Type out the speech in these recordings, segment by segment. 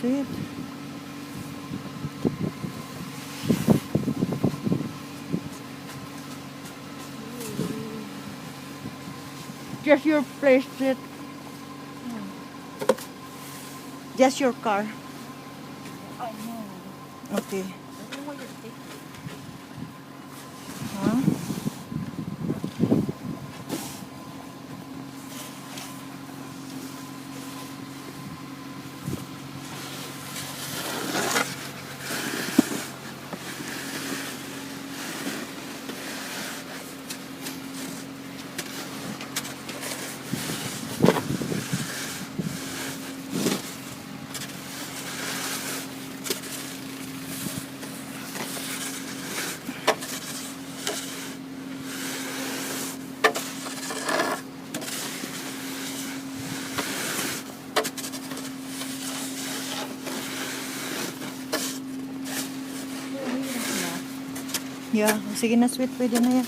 sweet. Just your place, sweet. Just your car. I know. Okay. I don't know what you're taking. Huh? Yeah, sige na sweet, pwede na yan.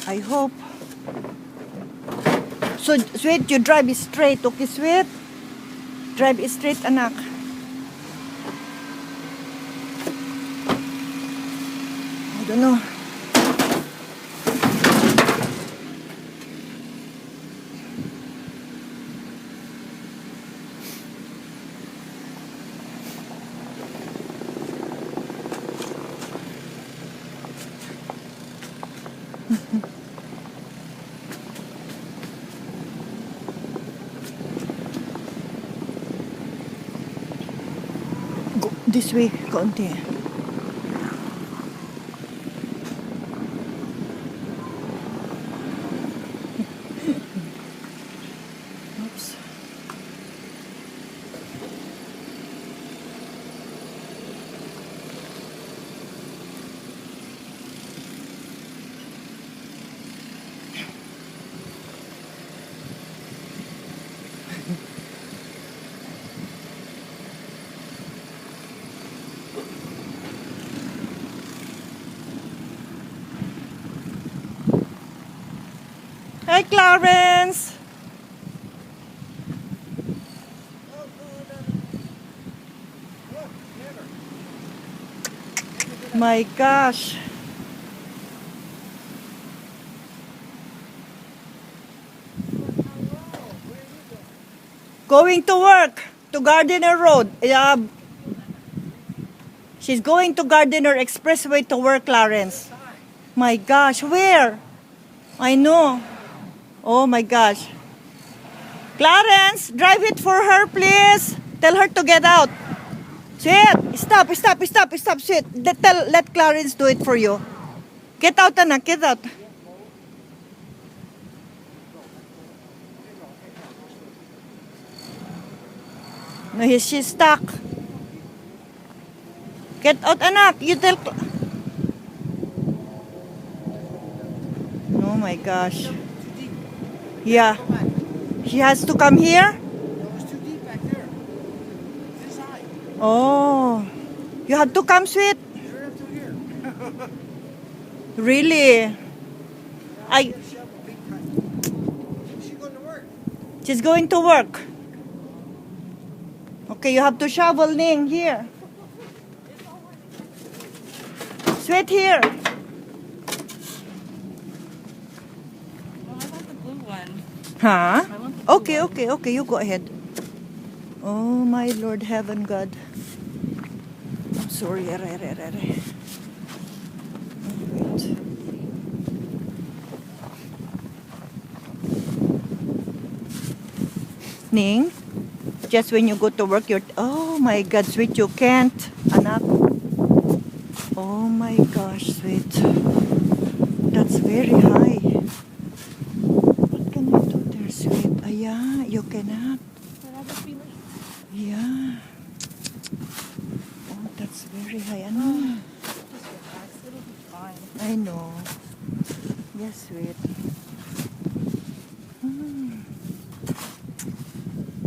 I hope. So, sweet, you drive straight, okay, sweet? Drive straight, anak. I don't know. Go this way, kaunti. Oops. Hi, Clarence! My gosh. Going to work to Gardiner Road. She's going to Gardiner Expressway to work, Clarence. My gosh, where? I know. Oh my gosh. Clarence, drive it for her, please. Tell her to get out. Sweet, stop, sweet. Let Clarence do it for you. Get out, anak, get out. No, she's stuck. Get out, anak. You tell... Oh my gosh. Yeah. She has to come here? It's too deep back there. This side. Oh. You have to come, sweet. You're up to here. Really? I... Shovel big time. She's going to work. She's going to work. Okay, you have to shovel, Ning, here. Sweet, here. Well, I want the blue one. Huh? I want the blue Okay, one. okay, you go ahead. Oh, my Lord, heaven, God. I'm sorry. Wait. Ning, just when you go to work, you're... Oh, my God, sweet, you can't. Anak. Oh, my gosh, sweet. That's very high. What can I do there, sweet? Yeah, you cannot. Yeah. Oh, that's very high. Ano? Just relax. It'll be fine. I know. Yes, sweet.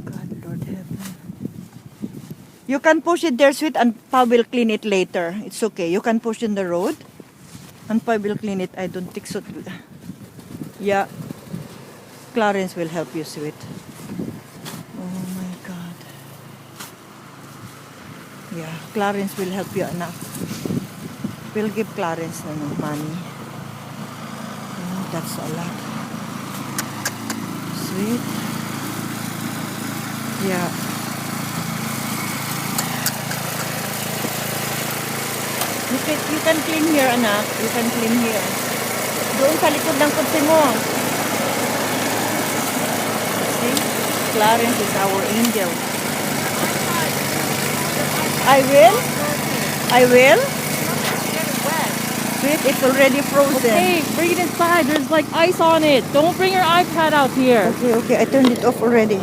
God, Lord heaven. You can push it there, sweet, and Pa will clean it later. It's okay. You can push in the road, and Pa will clean it. I don't think so. Yeah. Clarence will help you, sweet. Oh my God. Yeah, Clarence will help you, anak. We'll give Clarence money. That's a lot. Sweet. Yeah. You can clean here, anak. You can clean here. Doon sa likod ng kutsi mo. See? Clarence is our angel. I will? I will? Sweet, it's already frozen. Hey, bring it inside. There's like ice on it. Don't bring your iPad out here. Okay, I turned it off already.